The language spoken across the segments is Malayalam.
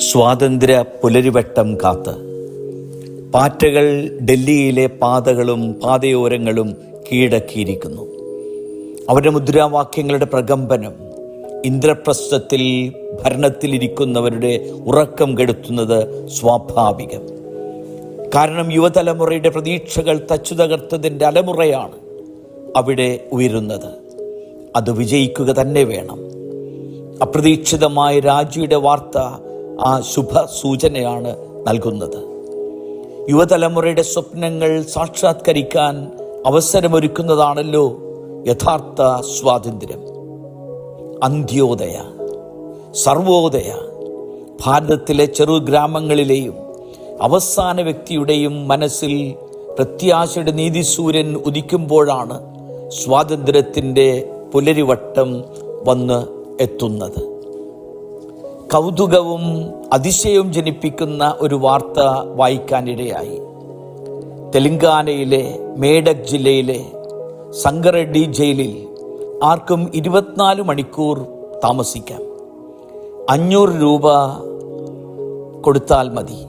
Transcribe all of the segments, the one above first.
സ്വാതന്ത്ര്യ പുലരിവട്ടം കാത്ത് പാറ്റകൾ ഡൽഹിയിലെ പാതകളും പാതയോരങ്ങളും കീഴടക്കിയിരിക്കുന്നു. അവരുടെ മുദ്രാവാക്യങ്ങളുടെ പ്രകമ്പനം ഇന്ദ്രപ്രസ്ഥത്തിൽ ഭരണത്തിലിരിക്കുന്നവരുടെ ഉറക്കം കെടുത്തുന്നത് സ്വാഭാവികം. കാരണം യുവതലമുറയുടെ പ്രതീക്ഷകൾ തച്ചുതകർത്തതിൻ്റെ അലമുറയാണ് അവിടെ ഉയരുന്നത്. അത് വിജയിക്കുക തന്നെ വേണം. അപ്രതീക്ഷിതമായ രാജിയുടെ വാർത്ത ആ ശുഭ സൂചനയാണ് നൽകുന്നത്. യുവതലമുറയുടെ സ്വപ്നങ്ങൾ സാക്ഷാത്കരിക്കാൻ അവസരമൊരുക്കുന്നതാണല്ലോ യഥാർത്ഥ സ്വാതന്ത്ര്യം. അന്ത്യോദയ, സർവോദയ, ഭാരതത്തിലെ ചെറു ഗ്രാമങ്ങളിലെയും അവസാന വ്യക്തിയുടെയും മനസ്സിൽ പ്രത്യാശയുടെ നീതിസൂര്യൻ ഉദിക്കുമ്പോഴാണ് സ്വാതന്ത്ര്യത്തിൻ്റെ പുലരിവട്ടം വന്ന് എത്തുന്നത്. കൗതുകവും അതിശയവും ജനിപ്പിക്കുന്ന ഒരു വാർത്ത വായിക്കാനിടയായി. തെലങ്കാനയിലെ മേഡക് ജില്ലയിലെ സംഗറെഡ്ഡി ജയിലിൽ ആർക്കും 24 മണിക്കൂർ താമസിക്കാം. 500 രൂപ കൊടുത്താൽ മതി.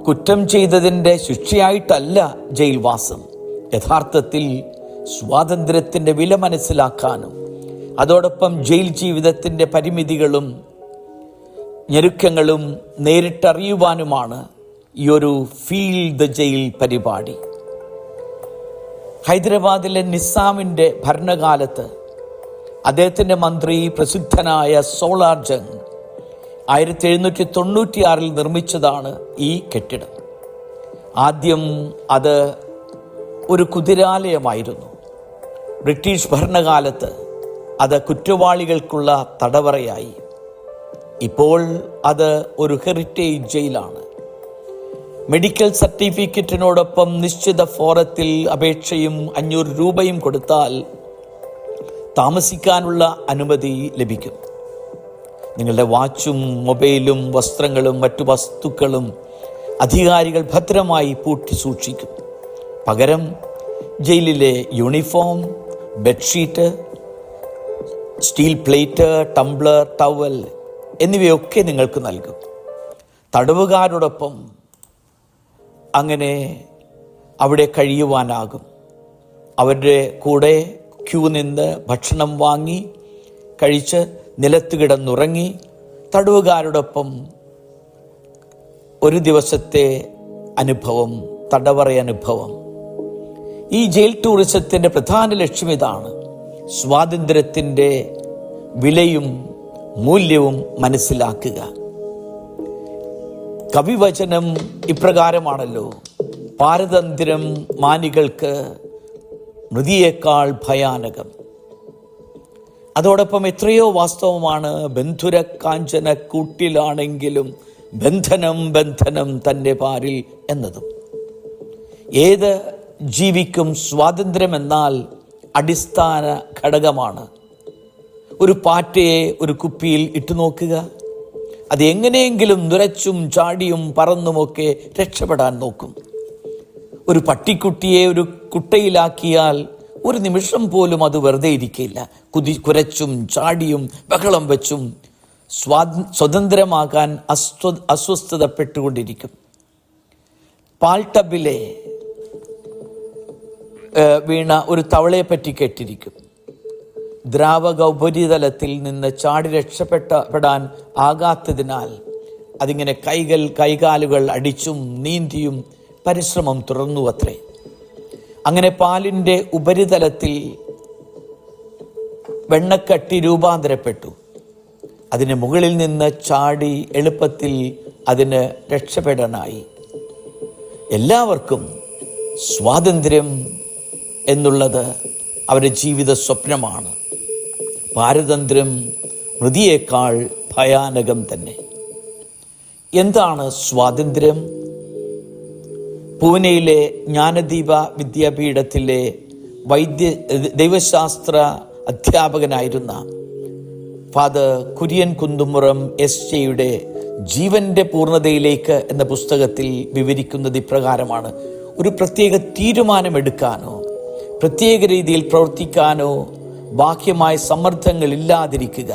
കുറ്റം ചെയ്തതിൻ്റെ ശിക്ഷയായിട്ടല്ല ജയിൽവാസം. യഥാർത്ഥത്തിൽ സ്വാതന്ത്ര്യത്തിൻ്റെ വില മനസ്സിലാക്കാനും അതോടൊപ്പം ജയിൽ ജീവിതത്തിൻ്റെ പരിമിതികളും ഞെരുക്കങ്ങളും നേരിട്ടറിയുവാനുമാണ് ഈ ഒരു ഫീൽ ദ ജയിൽ പരിപാടി. ഹൈദരാബാദിലെ നിസാമിൻ്റെ ഭരണകാലത്ത് അദ്ദേഹത്തിൻ്റെ മന്ത്രി പ്രസിദ്ധനായ സോളാർ ജംഗ് 1796 നിർമ്മിച്ചതാണ് ഈ കെട്ടിടം. ആദ്യം അത് ഒരു കുതിരാലയമായിരുന്നു. ബ്രിട്ടീഷ് ഭരണകാലത്ത് അത് കുറ്റവാളികൾക്കുള്ള തടവറയായി. ഇപ്പോൾ അത് ഒരു ഹെറിറ്റേജ് ജയിലാണ്. മെഡിക്കൽ സർട്ടിഫിക്കറ്റിനോടൊപ്പം നിശ്ചിത ഫോറത്തിൽ അപേക്ഷയും 500 രൂപയും കൊടുത്താൽ താമസിക്കാനുള്ള അനുമതി ലഭിക്കും. നിങ്ങളുടെ വാച്ചും മൊബൈലും വസ്ത്രങ്ങളും മറ്റു വസ്തുക്കളും അധികാരികൾ ഭദ്രമായി പൂട്ടി സൂക്ഷിക്കും. പകരം ജയിലിലെ uniform, bedsheet, steel plate, Tumblr, towel എന്നിവയൊക്കെ നിങ്ങൾക്ക് നൽകും. തടവുകാരോടൊപ്പം അങ്ങനെ അവിടെ കഴിയുവാനാകും. അവരുടെ കൂടെ ക്യൂ നിന്ന് ഭക്ഷണം വാങ്ങി കഴിച്ച് നിലത്ത് കിടന്നുറങ്ങി തടവുകാരോടൊപ്പം ഒരു ദിവസത്തെ അനുഭവം, തടവറ അനുഭവം. ഈ ജയിൽ ടൂറിസത്തിൻ്റെ പ്രധാന ലക്ഷ്യം ഇതാണ്: സ്വാതന്ത്ര്യത്തിൻ്റെ വിലയും മൂല്യവും മനസ്സിലാക്കുക. കവിവചനം ഇപ്രകാരമാണല്ലോ: പാരതന്ത്ര്യം മാനികൾക്ക് മൃതിയേക്കാൾ ഭയാനകം. അതോടൊപ്പം എത്രയോ വാസ്തവമാണ്. ബന്ധുര കാഞ്ചന കൂട്ടിലാണെങ്കിലും ബന്ധനം ബന്ധനം തൻ്റെ പാരിൽ എന്നതും. ഏത് ജീവിക്കും സ്വാതന്ത്ര്യമെന്നാൽ അടിസ്ഥാന ഘടകമാണ്. ഒരു പാറ്റയെ ഒരു കുപ്പിയിൽ ഇട്ടു നോക്കുക. അത് എങ്ങനെയെങ്കിലും നുരച്ചും ചാടിയും പറന്നുമൊക്കെ രക്ഷപ്പെടാൻ നോക്കും. ഒരു പട്ടിക്കുട്ടിയെ ഒരു കുട്ടയിലാക്കിയാൽ ഒരു നിമിഷം പോലും അത് വെറുതെ ഇരിക്കില്ല. കുരച്ചും ചാടിയും ബഹളം വെച്ചും സ്വതന്ത്രമാകാൻ അസ്വസ്ഥതപ്പെട്ടുകൊണ്ടിരിക്കും. പാൽട്ടബിലെ വീണ ഒരു തവളയെ പറ്റി കേട്ടിരിക്കും. ദ്രാവക ഉപരിതലത്തിൽ നിന്ന് ചാടി രക്ഷപ്പെടാൻ ആകാത്തതിനാൽ അതിങ്ങനെ കൈകാലുകൾ അടിച്ചും നീന്തിയും പരിശ്രമം തുടർന്നു അത്രേ. അങ്ങനെ പാലിൻ്റെ ഉപരിതലത്തിൽ വെണ്ണക്കട്ടി രൂപാന്തരപ്പെട്ടു. അതിന് മുകളിൽ നിന്ന് ചാടി എളുപ്പത്തിൽ അതിന് രക്ഷപ്പെടാനായി. എല്ലാവർക്കും സ്വാതന്ത്ര്യം എന്നുള്ളത് അവരുടെ ജീവിത സ്വപ്നമാണ്. പാരതന്ത്ര്യം മൃതിയേക്കാൾ ഭയാനകം തന്നെ. എന്താണ് സ്വാതന്ത്ര്യം? പൂനെയിലെ ജ്ഞാനദീപ വിദ്യാപീഠത്തിലെ ദൈവശാസ്ത്ര അധ്യാപകനായിരുന്ന ഫാദർ കുര്യൻ കുന്തുമുറം SJയുടെ ജീവന്റെ പൂർണ്ണതയിലേക്ക് എന്ന പുസ്തകത്തിൽ വിവരിക്കുന്നത് ഇപ്രകാരമാണ്: ഒരു പ്രത്യേക തീരുമാനമെടുക്കാനോ പ്രത്യേക രീതിയിൽ പ്രവർത്തിക്കാനോ ബാഹ്യമായ സമ്മർദ്ദങ്ങൾ ഇല്ലാതിരിക്കുക,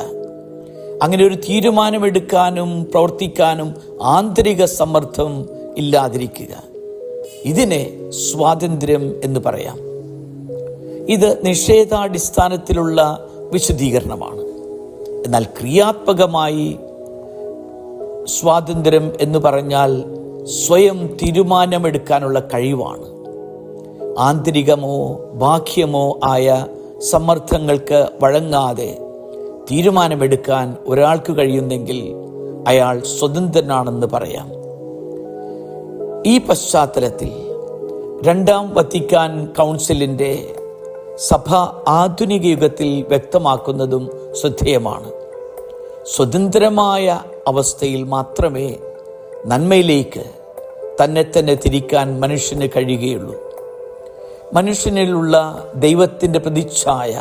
അങ്ങനെ ഒരു തീരുമാനമെടുക്കാനും പ്രവർത്തിക്കാനും ആന്തരിക സമ്മർദ്ദം ഇല്ലാതിരിക്കുക, ഇതിനെ സ്വാതന്ത്ര്യം എന്ന് പറയാം. ഇത് നിഷേധാടിസ്ഥാനത്തിലുള്ള വിശദീകരണമാണ്. എന്നാൽ ക്രിയാത്മകമായി സ്വാതന്ത്ര്യം എന്ന് പറഞ്ഞാൽ സ്വയം തീരുമാനമെടുക്കാനുള്ള കഴിവാണ്. ആന്തരികമോ ബാഹ്യമോ ആയ സമ്മർദ്ദങ്ങൾക്ക് വഴങ്ങാതെ തീരുമാനമെടുക്കാൻ ഒരാൾക്ക് കഴിയുന്നെങ്കിൽ അയാൾ സ്വതന്ത്രനാണെന്ന് പറയാം. ഈ പശ്ചാത്തലത്തിൽ രണ്ടാം വത്തിക്കാൻ കൗൺസിലിൻ്റെ സഭ ആധുനിക യുഗത്തിൽ വ്യക്തമാക്കുന്നതും ശ്രദ്ധേയമാണ്. സ്വതന്ത്രമായ അവസ്ഥയിൽ മാത്രമേ നന്മയിലേക്ക് തന്നെ തന്നെ തിരിക്കാൻ മനുഷ്യന് കഴിയുകയുള്ളൂ. മനുഷ്യനിലുള്ള ദൈവത്തിൻ്റെ പ്രതിച്ഛായ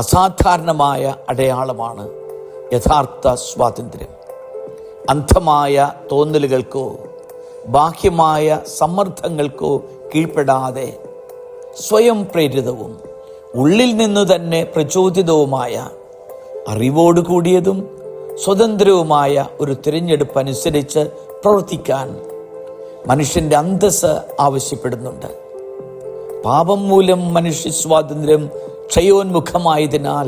അസാധാരണമായ അടയാളമാണ് യഥാർത്ഥ സ്വാതന്ത്ര്യം. അന്ധമായ തോന്നലുകൾക്കോ ബാഹ്യമായ സമ്മർദ്ദങ്ങൾക്കോ കീഴ്പ്പെടാതെ സ്വയം പ്രേരിതവും ഉള്ളിൽ നിന്നു തന്നെ പ്രചോദിതവുമായ അറിവോടുകൂടിയതും സ്വതന്ത്രവുമായ ഒരു തിരഞ്ഞെടുപ്പ് അനുസരിച്ച് പ്രവർത്തിക്കാൻ മനുഷ്യൻ്റെ അന്തസ്സ് ആവശ്യപ്പെടുന്നുണ്ട്. പാപം മൂലം മനുഷ്യ സ്വാതന്ത്ര്യം ക്ഷയോന്മുഖമായതിനാൽ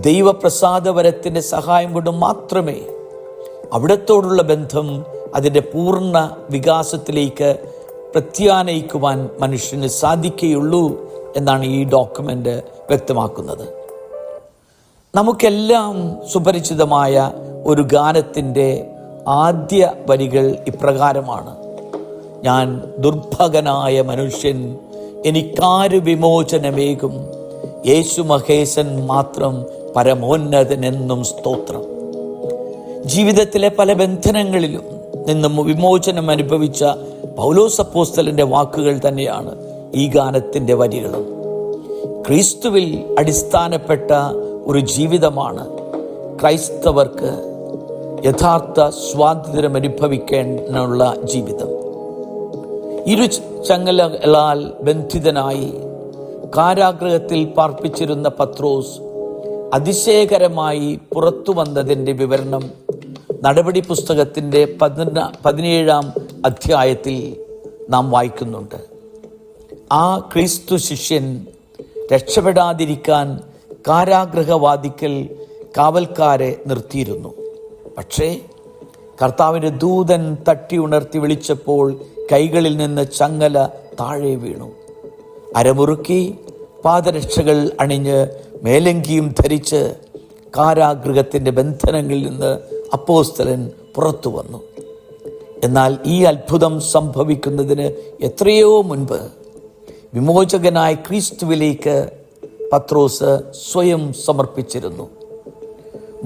ദൈവപ്രസാദവരത്തിൻ്റെ സഹായം കൊണ്ട് മാത്രമേ അവിടത്തോടുള്ള ബന്ധം അതിൻ്റെ പൂർണ്ണ വികാസത്തിലേക്ക് പ്രത്യാനയിക്കുവാൻ മനുഷ്യന് സാധിക്കുകയുള്ളൂ എന്നാണ് ഈ ഡോക്യുമെൻ്റ് വ്യക്തമാക്കുന്നത്. നമുക്കെല്ലാം സുപരിചിതമായ ഒരു ഗാനത്തിൻ്റെ ആദ്യ വരികൾ ഇപ്രകാരമാണ്: ഞാൻ ദുർഭകനായ മനുഷ്യൻ, എനിക്കാരു വിമോചനമേകും, യേശു മഹേശൻ മാത്രം പരമോന്നതനെന്നും സ്തോത്രം. ജീവിതത്തിലെ പല ബന്ധനങ്ങളിലും നിന്നും വിമോചനം അനുഭവിച്ച പൗലോസ് അപ്പോസ്തലന്റെ വാക്കുകൾ തന്നെയാണ് ഈ ഗാനത്തിൻ്റെ വരികളും. ക്രിസ്തുവിൽ അടിസ്ഥാനപ്പെട്ട ഒരു ജീവിതമാണ് ക്രൈസ്തവർക്ക് യഥാർത്ഥ സ്വാതന്ത്ര്യം അനുഭവിക്കാനുള്ള ജീവിതം. ഇരു ചങ്ങലകളാൽ ബന്ധിതനായി കാരാഗൃഹത്തിൽ പാർപ്പിച്ചിരുന്ന പത്രോസ് അതിശയകരമായി പുറത്തു വന്നതിൻ്റെ വിവരണം നടപടി പുസ്തകത്തിൻ്റെ 17-ാം അധ്യായത്തിൽ നാം വായിക്കുന്നുണ്ട്. ആ ക്രിസ്തു ശിഷ്യൻ രക്ഷപ്പെടാതിരിക്കാൻ കാരാഗൃഹവാതിക്കൽ കാവൽക്കാരെ നിർത്തിയിരുന്നു. പക്ഷേ കർത്താവിൻ്റെ ദൂതൻ തട്ടി ഉണർത്തി വിളിച്ചപ്പോൾ കൈകളിൽ നിന്ന് ചങ്ങല താഴെ വീണു. അരമുറുക്കി പാദരക്ഷകൾ അണിഞ്ഞ് മേലങ്കിയും ധരിച്ച് കാരാഗൃഹത്തിൻ്റെ ബന്ധനങ്ങളിൽ നിന്ന് അപ്പോസ്തലൻ പുറത്തു വന്നു. എന്നാൽ ഈ അത്ഭുതം സംഭവിക്കുന്നതിന് എത്രയോ മുൻപ് വിമോചകനായ ക്രിസ്തുവിലേക്ക് പത്രോസ് സ്വയം സമർപ്പിച്ചിരുന്നു.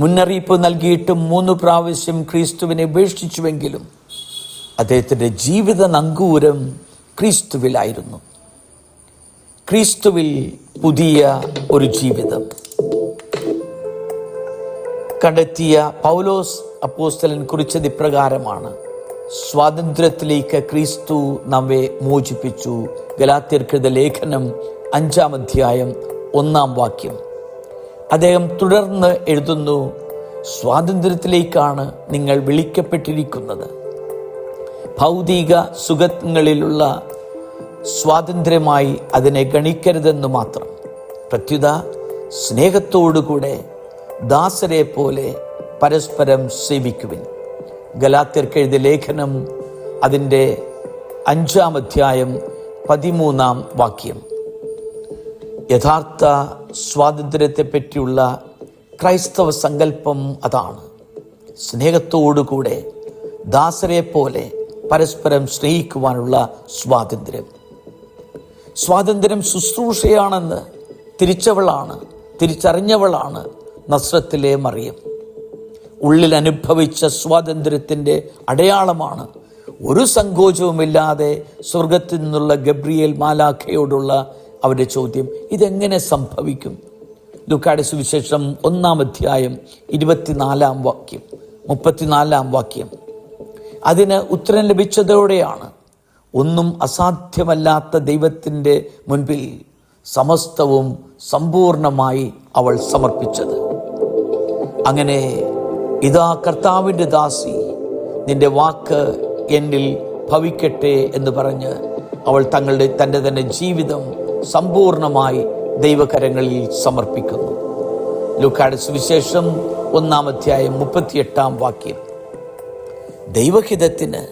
മുന്നറിയിപ്പ് നൽകിയിട്ടും 3 പ്രാവശ്യം ക്രിസ്തുവിനെ ഉപേക്ഷിച്ചുവെങ്കിലും അദ്ദേഹത്തിൻ്റെ ജീവിത നങ്കൂരം ക്രിസ്തുവിലായിരുന്നു. ക്രിസ്തുവിൽ പുതിയ ഒരു ജീവിതം കണ്ടെത്തിയ പൗലോസ് അപ്പോസ്തലൻ കുറിച്ചത് ഇപ്രകാരമാണ്: സ്വാതന്ത്ര്യത്തിലേക്ക് ക്രിസ്തു നമ്മെ മോചിപ്പിച്ചു. ഗലാത്യർക്കെഴുതിയ ലേഖനം 5-ാം അധ്യായം 1-ാം വാക്യം. അദ്ദേഹം തുടർന്ന് എഴുതുന്നു: സ്വാതന്ത്ര്യത്തിലേക്കാണ് നിങ്ങൾ വിളിക്കപ്പെട്ടിരിക്കുന്നത്. ഭൗതിക സുഖങ്ങളിലുള്ള സ്വാതന്ത്ര്യമായി അതിനെ ഗണിക്കരുതെന്ന് മാത്രം. പ്രത്യുത സ്നേഹത്തോടുകൂടെ ദാസരെ പോലെ പരസ്പരം സേവിക്കുവിൻ. ഗലാത്യർക്കെഴുതിയ ലേഖനം അതിൻ്റെ 5-ാം അധ്യായം 13-ാം വാക്യം. യഥാർത്ഥ സ്വാതന്ത്ര്യത്തെപ്പറ്റിയുള്ള ക്രൈസ്തവ സങ്കല്പം അതാണ്. സ്നേഹത്തോടുകൂടെ ദാസരെ പോലെ പരസ്പരം സ്നേഹിക്കുവാനുള്ള സ്വാതന്ത്ര്യം. സ്വാതന്ത്ര്യം ശുശ്രൂഷയാണെന്ന് തിരിച്ചറിഞ്ഞവളാണ് നസ്രത്തിലെ മറിയം. ഉള്ളിൽ അനുഭവിച്ച സ്വാതന്ത്ര്യത്തിൻ്റെ അടയാളമാണ് ഒരു സങ്കോചവുമില്ലാതെ സ്വർഗത്തിൽ നിന്നുള്ള ഗബ്രിയേൽ മാലാഖയോടുള്ള അവരുടെ ചോദ്യം: ഇതെങ്ങനെ സംഭവിക്കും? ലൂക്കായുടെ സുവിശേഷം 1-ാം അധ്യായം 24-ാം വാക്യം 34-ാം വാക്യം. അതിന് ഉത്തരം ലഭിച്ചതോടെയാണ് ഒന്നും അസാധ്യമല്ലാത്ത ദൈവത്തിൻ്റെ മുൻപിൽ സമസ്തവും സമ്പൂർണമായി അവൾ സമർപ്പിച്ചത്. അങ്ങനെ ഇതാ കർത്താവിൻ്റെ ദാസി, നിന്റെ വാക്ക് എന്നിൽ ഭവിക്കട്ടെ എന്ന് പറഞ്ഞ് അവൾ തൻ്റെ തന്നെ ജീവിതം സമ്പൂർണമായി ദൈവകരങ്ങളിൽ സമർപ്പിക്കുന്നു. ലൂക്കായുടെ സുവിശേഷം 1:38 ദൈവഹിതത്തിന്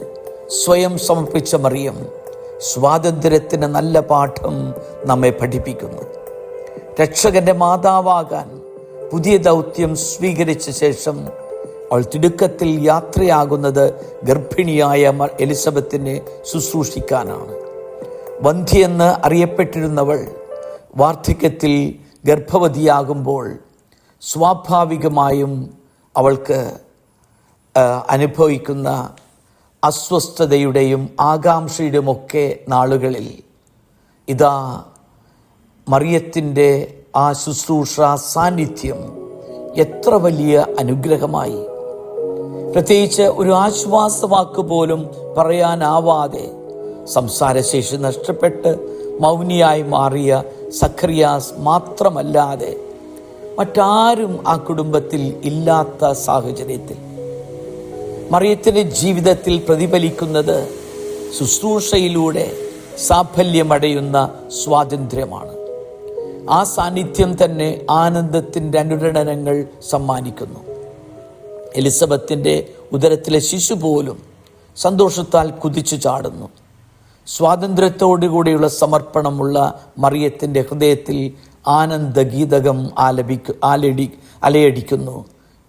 സ്വയം സമർപ്പിച്ച മറിയം സ്വാതന്ത്ര്യത്തിന് നല്ല പാഠം നമ്മെ പഠിപ്പിക്കുന്നു. രക്ഷകന്റെ മാതാവാകാൻ പുതിയ ദൗത്യം സ്വീകരിച്ച ശേഷം അവൾ തിടുക്കത്തിൽ യാത്രയാകുന്നത് ഗർഭിണിയായ എലിസബത്തിനെ ശുശ്രൂഷിക്കാനാണ്. വന്ധ്യയെന്ന് അറിയപ്പെട്ടിരുന്നവൾ വാർദ്ധക്യത്തിൽ ഗർഭവതിയാകുമ്പോൾ സ്വാഭാവികമായും അവൾക്ക് അനുഭവിക്കുന്ന അസ്വസ്ഥതയുടെയും ആകാംക്ഷയുടെയുമൊക്കെ നാളുകളിൽ ഇതാ മറിയത്തിൻ്റെ ആ ശുശ്രൂഷ സാന്നിധ്യം എത്ര വലിയ അനുഗ്രഹമായി. പ്രത്യേകിച്ച് ഒരു ആശ്വാസവാക്ക് പോലും പറയാനാവാതെ സംസാരശേഷി നഷ്ടപ്പെട്ട് മൗനിയായി മാറിയ സഖറിയാസ് മാത്രമല്ലാതെ മറ്റാരും ആ കുടുംബത്തിൽ ഇല്ലാത്ത സാഹചര്യത്തിൽ മറിയത്തിൻ്റെ ജീവിതത്തിൽ പ്രതിഫലിക്കുന്നത് ശുശ്രൂഷയിലൂടെ സാഫല്യമടയുന്ന സ്വാതന്ത്ര്യമാണ്. ആ സാന്നിധ്യം തന്നെ ആനന്ദത്തിൻ്റെ അനുരണനങ്ങൾ സമ്മാനിക്കുന്നു. എലിസബത്തിൻ്റെ ഉദരത്തിലെ ശിശു പോലും സന്തോഷത്താൽ കുതിച്ചു ചാടുന്നു. സ്വാതന്ത്ര്യത്തോടുകൂടിയുള്ള സമർപ്പണമുള്ള മറിയത്തിൻ്റെ ഹൃദയത്തിൽ ആനന്ദഗീതകം അലയടിക്കുന്നു.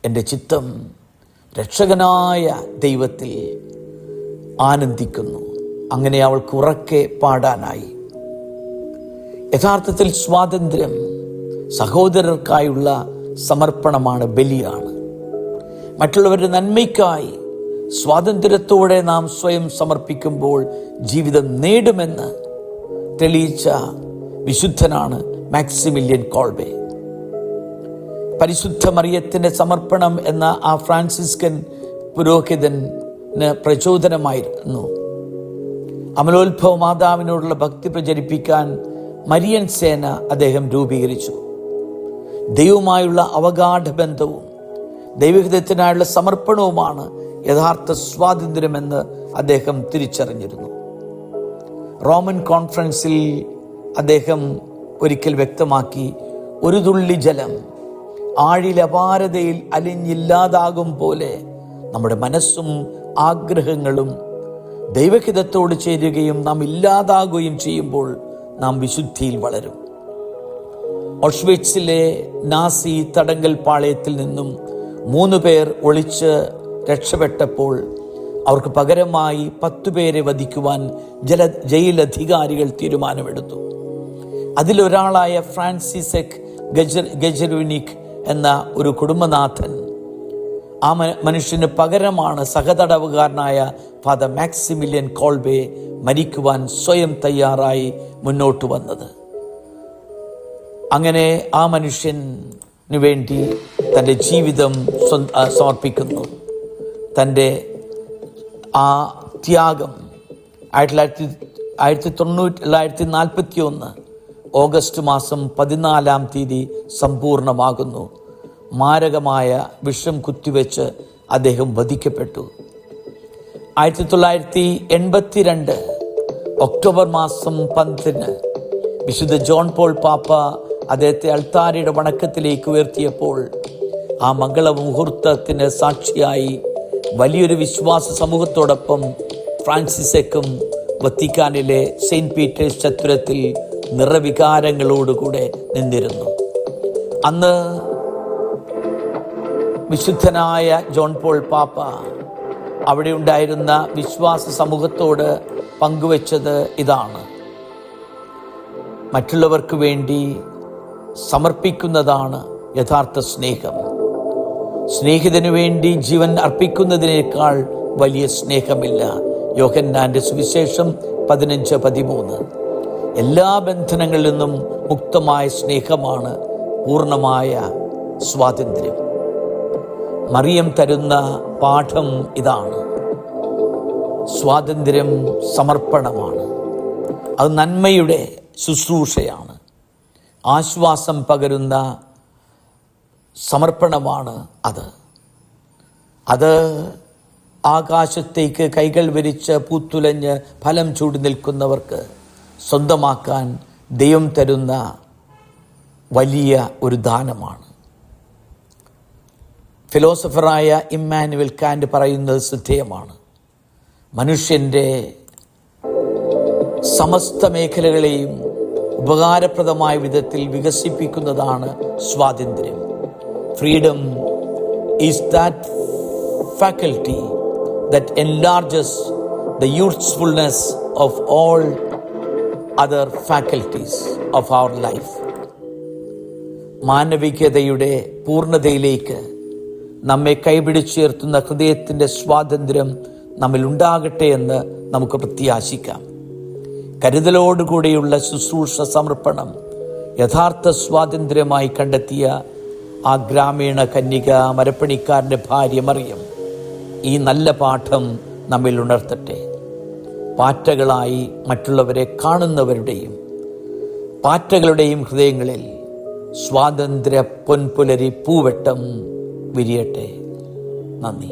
എൻ്റെ ചിത്തം രക്ഷകനായ ദൈവത്തിൽ ആനന്ദിക്കുന്നു. അങ്ങനെ അവൾക്ക് ഉറക്കെ പാടാനായി. യഥാർത്ഥത്തിൽ സ്വാതന്ത്ര്യം സഹോദരർക്കായുള്ള സമർപ്പണമാണ്, ബലിയാണ്. മറ്റുള്ളവരുടെ നന്മയ്ക്കായി സ്വാതന്ത്ര്യത്തോടെ നാം സ്വയം സമർപ്പിക്കുമ്പോൾ ജീവിതം നേടുമെന്ന് തെളിയിച്ച വിശുദ്ധനാണ് മാക്സിമിലിയൻ കോൾബെ. പരിശുദ്ധ മറിയത്തിൻ്റെ സമർപ്പണം എന്ന ആ ഫ്രാൻസിസ്കൻ പുരോഹിതന് പ്രചോദനമായിരുന്നു. അമലോത്ഭവ മാതാവിനോടുള്ള ഭക്തി പ്രചരിപ്പിക്കാൻ മരിയൻ സേന അദ്ദേഹം രൂപീകരിച്ചു. ദൈവവുമായുള്ള അവഗാഢ ബന്ധവും ദൈവഹിതത്തിനായുള്ള സമർപ്പണവുമാണ് യഥാർത്ഥ സ്വാതന്ത്ര്യമെന്ന് അദ്ദേഹം തിരിച്ചറിഞ്ഞിരുന്നു. റോമൻ കോൺഫറൻസിൽ അദ്ദേഹം ഒരിക്കൽ വ്യക്തമാക്കി, ഒരു തുള്ളി ജലം ആഴിലപാരതയിൽ അലിഞ്ഞില്ലാതാകും പോലെ നമ്മുടെ മനസ്സും ആഗ്രഹങ്ങളും ദൈവഹിതത്തോട് ചേരുകയും നാം ഇല്ലാതാകുകയും ചെയ്യുമ്പോൾ നാം വിശുദ്ധിയിൽ വളരും. ഓഷ്വിറ്റ്സിലെ നാസി തടങ്കൽ പാളയത്തിൽ നിന്നും 3 പേർ ഒളിച്ച് രക്ഷപ്പെട്ടപ്പോൾ അവർക്ക് പകരമായി 10 പേരെ വധിക്കുവാൻ ജയിലധികാരികൾ തീരുമാനമെടുത്തു. അതിലൊരാളായ ഫ്രാൻസിസെക് ഗജരുനിക് എന്ന ഒരു കുടുംബനാഥൻ, ആ മനുഷ്യന് പകരമാണ് സഹതടവുകാരനായ ഫാദർ മാക്സിമിലിയൻ കോൾബെ മരിക്കുവാൻ സ്വയം തയ്യാറായി മുന്നോട്ട് വന്നത്. അങ്ങനെ ആ മനുഷ്യന് വേണ്ടി തൻ്റെ ജീവിതം സമർപ്പിക്കുന്നു. തൻ്റെ ആ ത്യാഗം 1941 ഓഗസ്റ്റ് മാസം 14 സമ്പൂർണമാകുന്നു. മാരകമായ വിഷം കുത്തിവെച്ച് അദ്ദേഹം വധിക്കപ്പെട്ടു. 1982 ഒക്ടോബർ മാസം 10 വിശുദ്ധ ജോൺ പോൾ പാപ്പ അദ്ദേഹത്തെ അൾത്താരയുടെ വണക്കത്തിലേക്ക് ഉയർത്തിയപ്പോൾ ആ മംഗളമുഹൂർത്തത്തിന് സാക്ഷിയായി വലിയൊരു വിശ്വാസ സമൂഹത്തോടൊപ്പം ഫ്രാൻസിസെക്കും വത്തിക്കാനിലെ സെയിൻറ്റ് പീറ്റേഴ്സ് ചത്തുരത്തിൽ നിറവികാരങ്ങളോടുകൂടെ നിന്നിരുന്നു. അന്ന് വിശുദ്ധനായ ജോൺ പോൾ പാപ്പ അവിടെ ഉണ്ടായിരുന്ന വിശ്വാസ സമൂഹത്തോട് പങ്കുവച്ചത് ഇതാണ്: മറ്റുള്ളവർക്ക് വേണ്ടി സമർപ്പിക്കുന്നതാണ് യഥാർത്ഥ സ്നേഹം. സ്നേഹിതനു വേണ്ടി ജീവൻ അർപ്പിക്കുന്നതിനേക്കാൾ വലിയ സ്നേഹമില്ല. യോഹന്നാന്റെ സുവിശേഷം 15:13. എല്ലാ ബന്ധനങ്ങളിൽ നിന്നും മുക്തമായ സ്നേഹമാണ് പൂർണ്ണമായ സ്വാതന്ത്ര്യം. മറിയം തരുന്ന പാഠം ഇതാണ്: സ്വാതന്ത്ര്യം സമർപ്പണമാണ്. അത് നന്മയുടെ ശുശ്രൂഷയാണ്. ആശ്വാസം പകരുന്ന സമർപ്പണമാണ് അത് ആകാശത്തേക്ക് കൈകൾ വിരിച്ച് പൂത്തുലഞ്ഞ് ഫലം ചൂടി നിൽക്കുന്നവർക്ക് സ്വന്തമാക്കാൻ ദൈവം തരുന്ന വലിയ ഒരു ദാനമാണ്. ഫിലോസഫറായ ഇമ്മാനുവൽ കാന്റ് പറയുന്നത് ശ്രദ്ധേയമാണ്. മനുഷ്യൻ്റെ സമസ്ത മേഖലകളെയും ഉപകാരപ്രദമായ വിധത്തിൽ വികസിപ്പിക്കുന്നതാണ് സ്വാതന്ത്ര്യം. Freedom is that faculty that enlarges the usefulness of all other faculties of our life. മാനവികതയുടെ പൂർണ്ണതയിലേക്ക് നമ്മെ കൈപിടിച്ചുയർത്തുന്ന ഹൃദയത്തിൻ്റെ സ്വാതന്ത്ര്യം നമ്മിൽ ഉണ്ടാകട്ടെ എന്ന് നമുക്ക് പ്രത്യാശിക്കാം. കരുതലോടുകൂടിയുള്ള ശുശ്രൂഷ സമർപ്പണം യഥാർത്ഥ സ്വാതന്ത്ര്യമായി കണ്ടെത്തിയ ആ ഗ്രാമീണ കന്യക മരപ്പണിക്കാരൻ്റെ ഭാര്യ മറിയം ഈ നല്ല പാഠം നമ്മിൽ ഉണർത്തട്ടെ. പാറ്റകളായി മറ്റുള്ളവരെ കാണുന്നവരുടെയും പാറ്റകളുടെയും ഹൃദയങ്ങളിൽ സ്വാതന്ത്ര്യ പൊൻപുലരി പൂവെട്ടം വിരിയട്ടെ. നന്ദി.